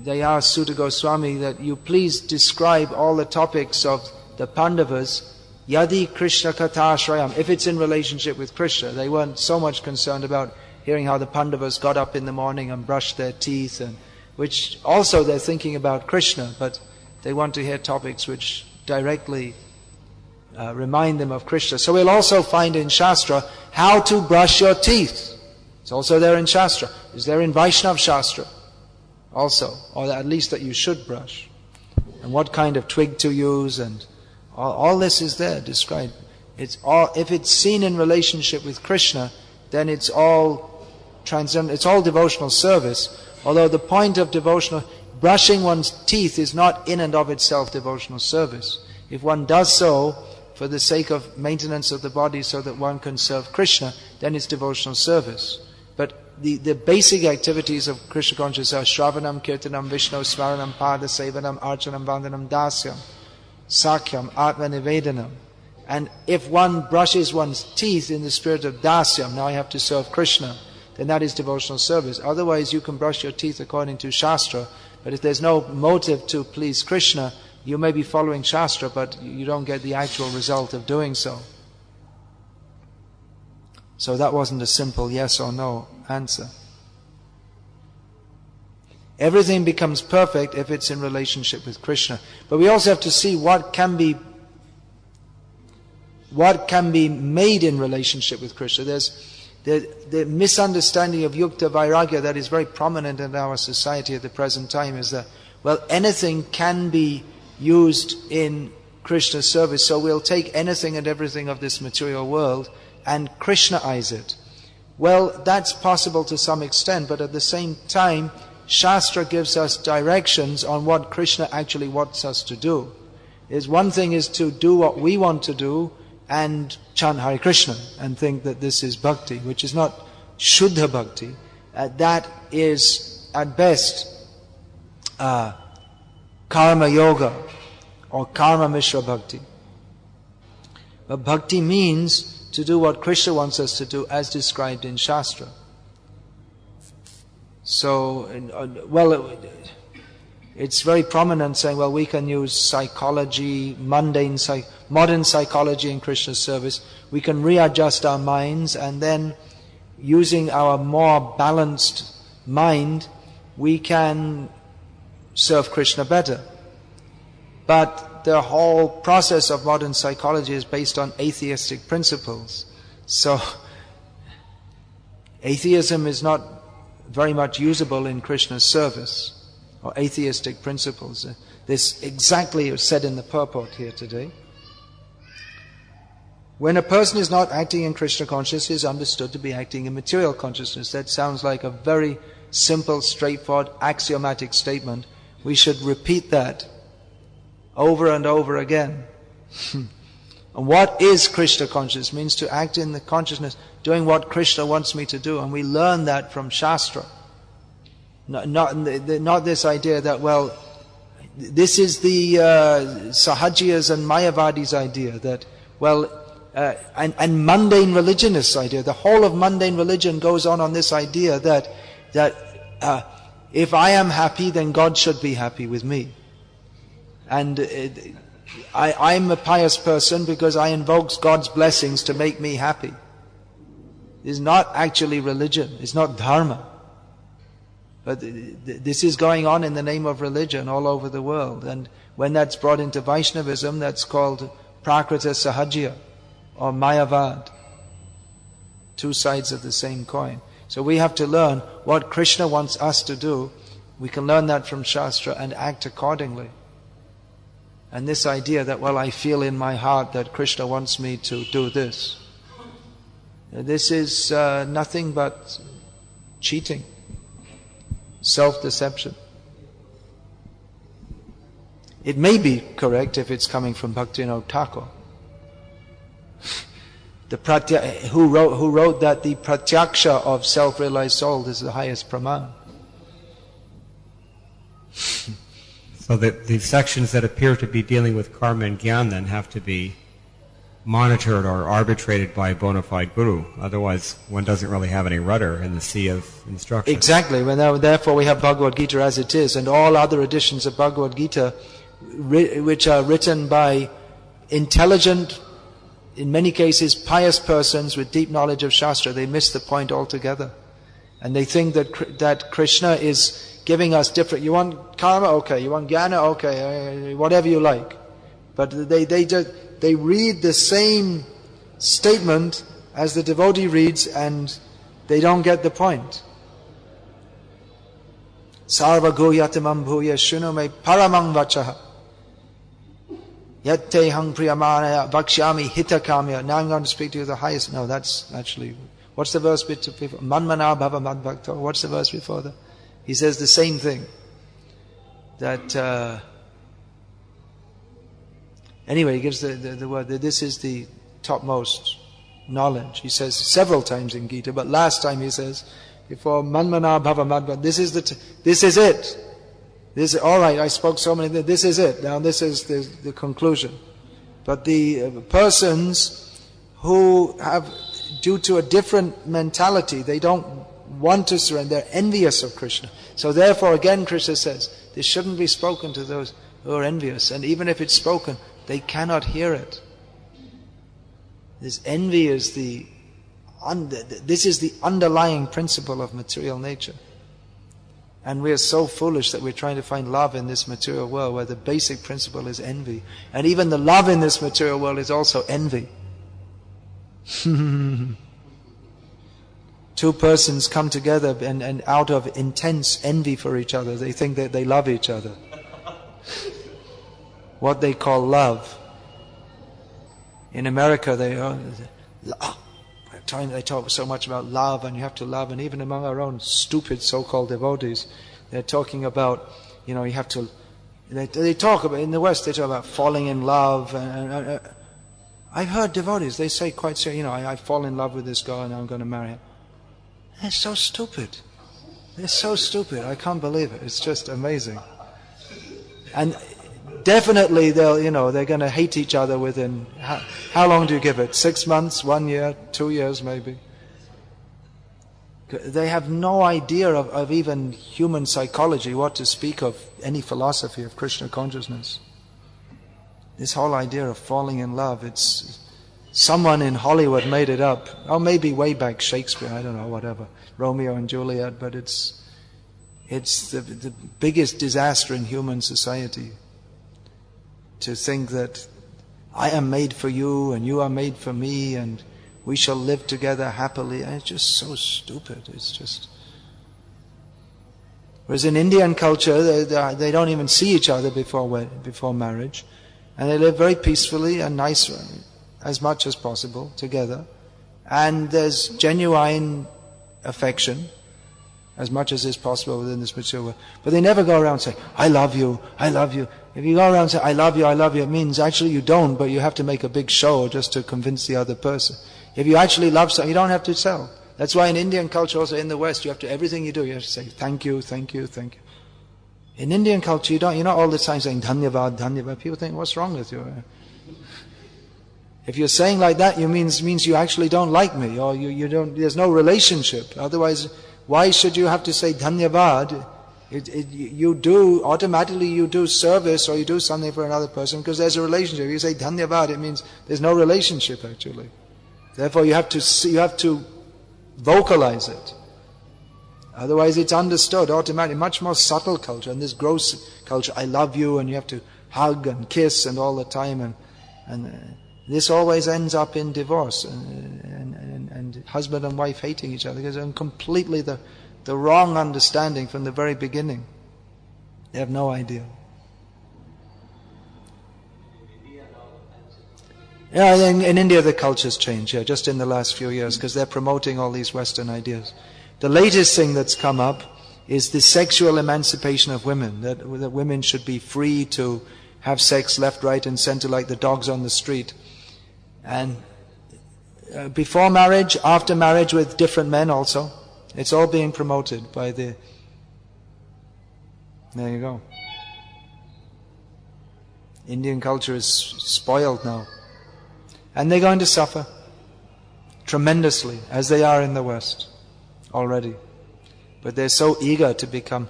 they asked Sutta Goswami that you please describe all the topics of the Pandavas, Yadi Krishna Kathashrayam, if it's in relationship with Krishna. They weren't so much concerned about hearing how the Pandavas got up in the morning and brushed their teeth, and which also they're thinking about Krishna, but they want to hear topics which directly remind them of Krishna. So we'll also find in Shastra how to brush your teeth. It's also there in Shastra. It's there in Vaishnav Shastra also, or at least that you should brush. And what kind of twig to use, and all this is there described. If it's seen in relationship with Krishna, then it's all transcendent, it's all devotional service. Although the point of brushing one's teeth is not in and of itself devotional service. If one does so for the sake of maintenance of the body so that one can serve Krishna, then it's devotional service. But the basic activities of Krishna consciousness are Shravanam, Kirtanam, Vishnu, Smaranam, Pada, Sevanam, Archanam, Vandanam, Dasyam, Sakyam, Atma Nivedanam. And if one brushes one's teeth in the spirit of Dasyam, now I have to serve Krishna, then that is devotional service. Otherwise, you can brush your teeth according to Shastra, but if there's no motive to please Krishna, you may be following Shastra, but you don't get the actual result of doing so. So that wasn't a simple yes or no answer. Everything becomes perfect if it's in relationship with Krishna. But we also have to see what can be made in relationship with Krishna. There's the misunderstanding of Yukta Vairagya that is very prominent in our society at the present time is that, well, anything can be used in Krishna's service, so we'll take anything and everything of this material world and Krishnaize it. Well, that's possible to some extent, but at the same time, Shastra gives us directions on what Krishna actually wants us to do. One thing is to do what we want to do and chant Hare Krishna and think that this is bhakti, which is not Shuddha bhakti. That is, at best, karma yoga or karma mishra bhakti. But bhakti means to do what Krishna wants us to do as described in Shastra. So, it's very prominent saying, well, we can use psychology, modern psychology in Krishna's service. We can readjust our minds, and then using our more balanced mind, we can serve Krishna better. But the whole process of modern psychology is based on atheistic principles. So, atheism is not very much usable in Krishna's service, or atheistic principles. This exactly is said in the purport here today. When a person is not acting in Krishna consciousness, he is understood to be acting in material consciousness. That sounds like a very simple, straightforward, axiomatic statement. We should repeat that over and over again. And what is Krishna consciousness? It means to act in the consciousness, doing what Krishna wants me to do. And we learn that from Shastra. Not this idea that, well, this is the Sahajiyas and Mayavadis' idea that, well, and mundane religionists' idea. The whole of mundane religion goes on this idea that if I am happy, then God should be happy with me. And I'm a pious person because I invoke God's blessings to make me happy. It's not actually religion. It's not dharma. But this is going on in the name of religion all over the world. And when that's brought into Vaishnavism, that's called Prakrita Sahajiya or Mayavad. Two sides of the same coin. So we have to learn what Krishna wants us to do. We can learn that from Shastra and act accordingly. And this idea that, well, I feel in my heart that Krishna wants me to do this. This is nothing but cheating, self-deception. It may be correct if it's coming from Bhaktivinoda Thakur, who wrote that the pratyaksha of self-realized soul is the highest praman.
So the sections that appear to be dealing with karma and jnana then have to be monitored or arbitrated by a bona fide guru. Otherwise, one doesn't really have any rudder in the sea of instruction.
Exactly. Therefore, we have Bhagavad-gita as it is, and all other editions of Bhagavad-gita, which are written by intelligent, in many cases, pious persons with deep knowledge of Shastra. They miss the point altogether. And they think that Krishna is giving us different, you want karma? Okay. You want jnana? Okay. Whatever you like. But they read the same statement as the devotee reads and they don't get the point. Sarva goyatamam bhuya shunume paramang vachaha yatte hang priyamanaya vakshyami hitakamya. Now I'm going to speak to you the highest. No, that's actually, what's the verse before? Manmana bhava madbhakto. What's the verse before that? He says the same thing. That anyway, he gives the word that this is the topmost knowledge. He says several times in Gita, but last time he says, before manmana bhava madbhakto, this is it. This is all right. I spoke so many. This is it. Now this is the conclusion. But the persons who have, due to a different mentality, they don't want to surrender, they're envious of Krishna. So therefore, again, Krishna says, this shouldn't be spoken to those who are envious. And even if it's spoken, they cannot hear it. This envy is this is the underlying principle of material nature. And we are so foolish that we're trying to find love in this material world where the basic principle is envy. And even the love in this material world is also envy. Two persons come together and out of intense envy for each other, they think that they love each other. What they call love. In America, they talk so much about love, and you have to love, and even among our own stupid so-called devotees, they're talking about, you have to, they talk about, in the West, they talk about falling in love, and I've heard devotees, they say quite seriously, I fall in love with this girl and I'm going to marry her. They're so stupid. They're so stupid. I can't believe it. It's just amazing. And definitely they're going to hate each other within, how long do you give it? 6 months, 1 year, 2 years maybe? They have no idea of even human psychology, what to speak of any philosophy of Krishna consciousness. This whole idea of falling in love, it's someone in Hollywood made it up. Or maybe way back Shakespeare, I don't know, whatever. Romeo and Juliet, but it's the biggest disaster in human society. To think that I am made for you and you are made for me and we shall live together happily. And it's just so stupid. It's just... Whereas in Indian culture, they don't even see each other before marriage. And they live very peacefully and nice, as much as possible, together. And there's genuine affection, as much as is possible within this material world. But they never go around and say, I love you, I love you. If you go around and say, I love you, it means actually you don't, but you have to make a big show just to convince the other person. If you actually love someone, you don't have to tell. That's why in Indian culture, also in the West, you have to, everything you do, you have to say, thank you, thank you, thank you. In Indian culture, you're not all the time saying, dhanyavad, dhanyavad. People think, what's wrong with you? If you're saying like that, it means you actually don't like me, or you don't, there's no relationship. Otherwise, why should you have to say dhanyavad? Automatically you do service or you do something for another person because there's a relationship. If you say dhanyavad, it means there's no relationship actually. Therefore you have to vocalize it. Otherwise it's understood automatically. Much more subtle culture, and this gross culture, I love you, and you have to hug and kiss and all the time, and this always ends up in divorce and husband and wife hating each other because they're completely the wrong understanding from the very beginning. They have no idea. Yeah, in India the culture's changed, just in the last few years, because they're promoting all these Western ideas. The latest thing that's come up is the sexual emancipation of women, that women should be free to have sex left, right and center like the dogs on the street. And before marriage, after marriage with different men also. It's all being promoted by the... There you go. Indian culture is spoiled now. And they're going to suffer tremendously, as they are in the West already. But they're so eager to become...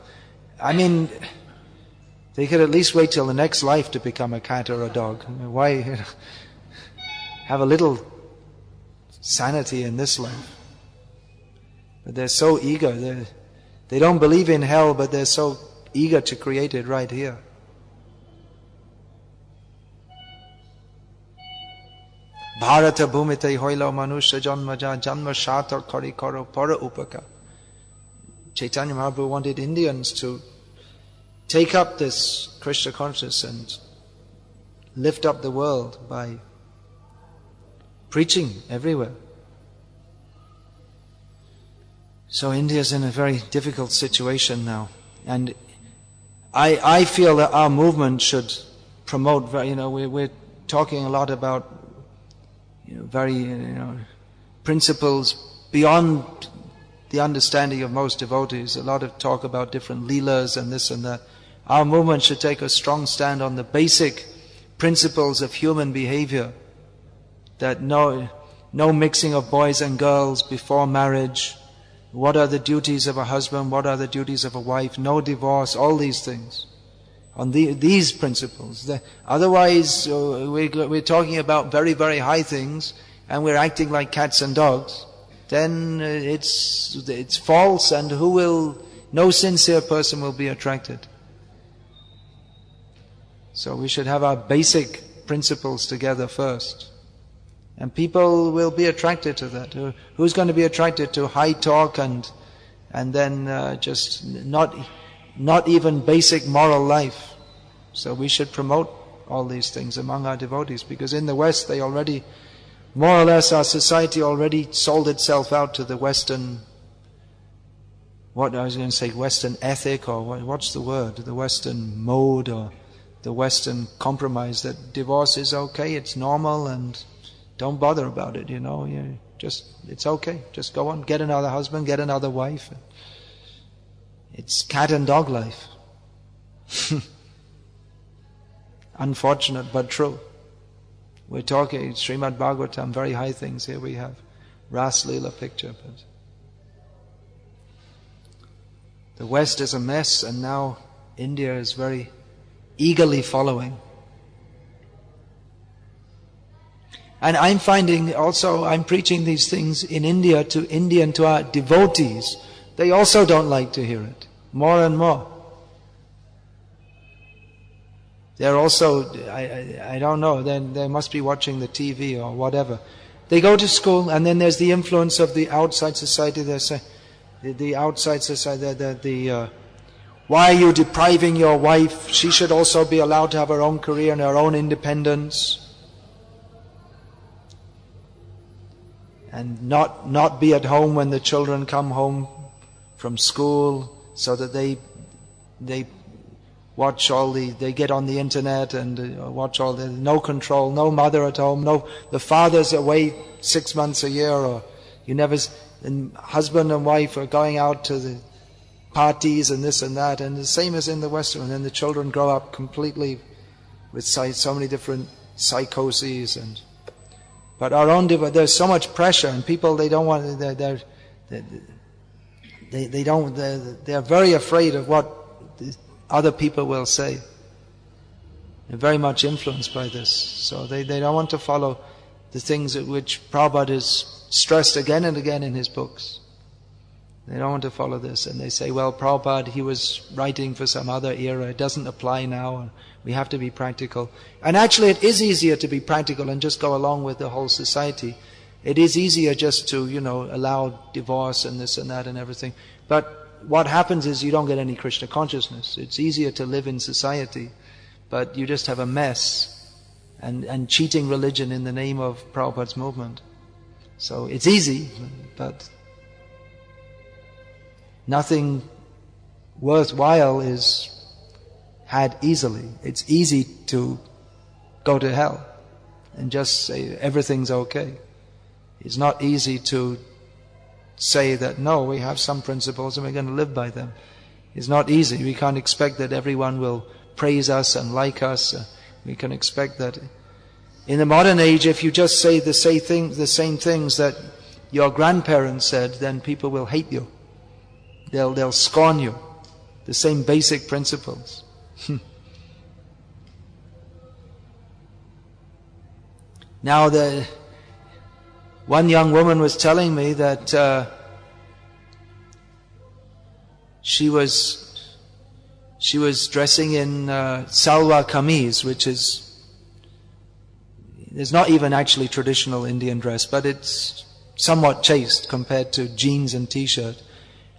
they could at least wait till the next life to become a cat or a dog. Why have a little sanity in this life? But they're so eager. They don't believe in hell, but they're so eager to create it right here. Bharata bhumite hoilo manusha janmaja janma shata kari karo para upaka. Chaitanya Mahaprabhu wanted Indians to take up this Krishna consciousness and lift up the world by preaching everywhere. So India's in a very difficult situation now. And I feel that our movement should promote, we're talking a lot about principles beyond the understanding of most devotees. A lot of talk about different leelas and this and that. Our movement should take a strong stand on the basic principles of human behavior. That no mixing of boys and girls before marriage, What are the duties of a husband? What are the duties of a wife? No divorce, all these things. On these principles. Otherwise, we're talking about very, very high things, and we're acting like cats and dogs. Then it's false, and no sincere person will be attracted. So we should have our basic principles together first. And people will be attracted to that. Who's going to be attracted to high talk and then just not even basic moral life? So we should promote all these things among our devotees, because in the West they already, more or less, our society already sold itself out to the Western, Western ethic, or what's the word? The Western mode, or the Western compromise, that divorce is okay, it's normal, and don't bother about it, it's okay, just go on, get another husband, get another wife. It's cat and dog life. Unfortunate but true. We're talking Srimad Bhagavatam, very high things. Here we have Ras Leela picture. But the West is a mess, and now India is very eagerly following. And I'm finding also, I'm preaching these things in India to our devotees. They also don't like to hear it, more and more. They're also, I don't know, then they must be watching the TV or whatever. They go to school, and then there's the influence of the outside society. They say, the outside society, why are you depriving your wife? She should also be allowed to have her own career and her own independence. And not be at home when the children come home from school, so that they watch they get on the internet and watch no control, no mother at home, the father's away 6 months a year, or and husband and wife are going out to the parties and this and that, and the same as in the Western, and then the children grow up completely with so many different psychoses but our own, there's so much pressure, and people, they don't want, they're very afraid of what other people will say. They're very much influenced by this. So they don't want to follow the things which Prabhupada has stressed again and again in his books. They don't want to follow this. And they say, well, Prabhupada, he was writing for some other era. It doesn't apply now. We have to be practical. And actually it is easier to be practical and just go along with the whole society. It is easier just to, allow divorce and this and that and everything. But what happens is you don't get any Krishna consciousness. It's easier to live in society, but you just have a mess and cheating religion in the name of Prabhupada's movement. So it's easy, but nothing worthwhile is had easily. It's easy to go to hell and just say everything's okay. It's not easy to say that, no, we have some principles and we're going to live by them. It's not easy. We can't expect that everyone will praise us and like us. We can expect that. In the modern age, if you just say the same things that your grandparents said, then people will hate you. They'll scorn you. The same basic principles. Now, one young woman was telling me that she was dressing in salwar kameez, which is not even actually traditional Indian dress, but it's somewhat chaste compared to jeans and t-shirt.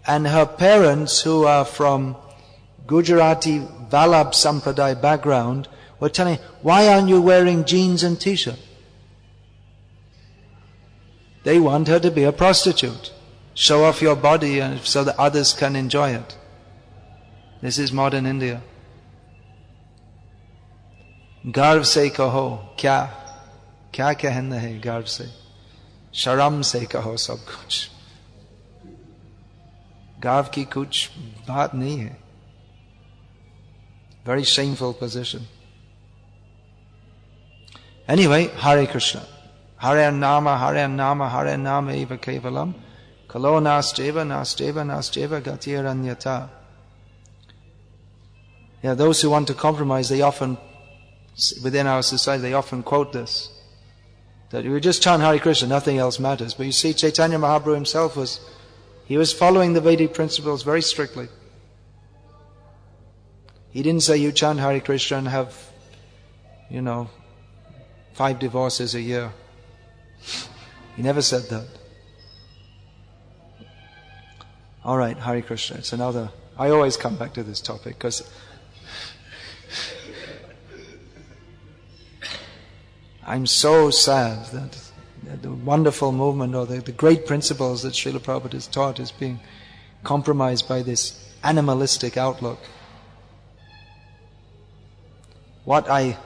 And her parents, who are from Gujarati Vallabh Sampradaya background, were telling her, why aren't you wearing jeans and t-shirt? They want her to be a prostitute. Show off your body so that others can enjoy it. This is modern India. Garv se kaho, kya कहना है गर्व से, शर्म से कहो सब कुछ. गर्व की कुछ बात नहीं है. Very shameful position. Anyway, Hare Krishna. Hare Nama, Hare Nama, Hare Nama eva kevalam. Kalo nasteva, nasteva, nasteva gatiranyata. Yeah, those who want to compromise, they often, within our society, they often quote this. That we just chant Hare Krishna, nothing else matters. But you see, Chaitanya Mahaprabhu himself he was following the Vedic principles very strictly. He didn't say you chant Hare Krishna and have, 5 divorces a year. He never said that. Alright, Hare Krishna, it's another... I always come back to this topic because I'm so sad that the wonderful movement or the great principles that Srila Prabhupada has taught is being compromised by this animalistic outlook. What I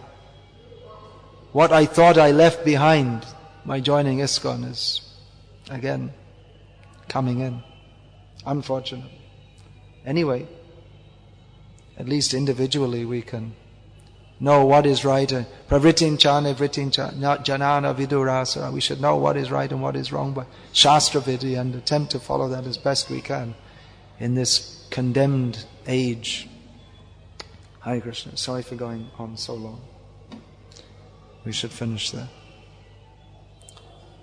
thought I left behind by joining ISKCON is again coming in. Unfortunate. Anyway, at least individually we can know what is right. Pravritin chana, vritin chana, janana vidurasara. We should know what is right and what is wrong by Shastra Vidhi and attempt to follow that as best we can in this condemned age. Hare Krishna. Sorry for going on so long. We should finish there.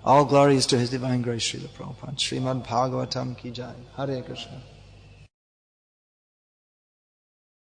All glories to His Divine Grace, Srila Prabhupada. Srimad Bhagavatam ki jai. Hare Krishna.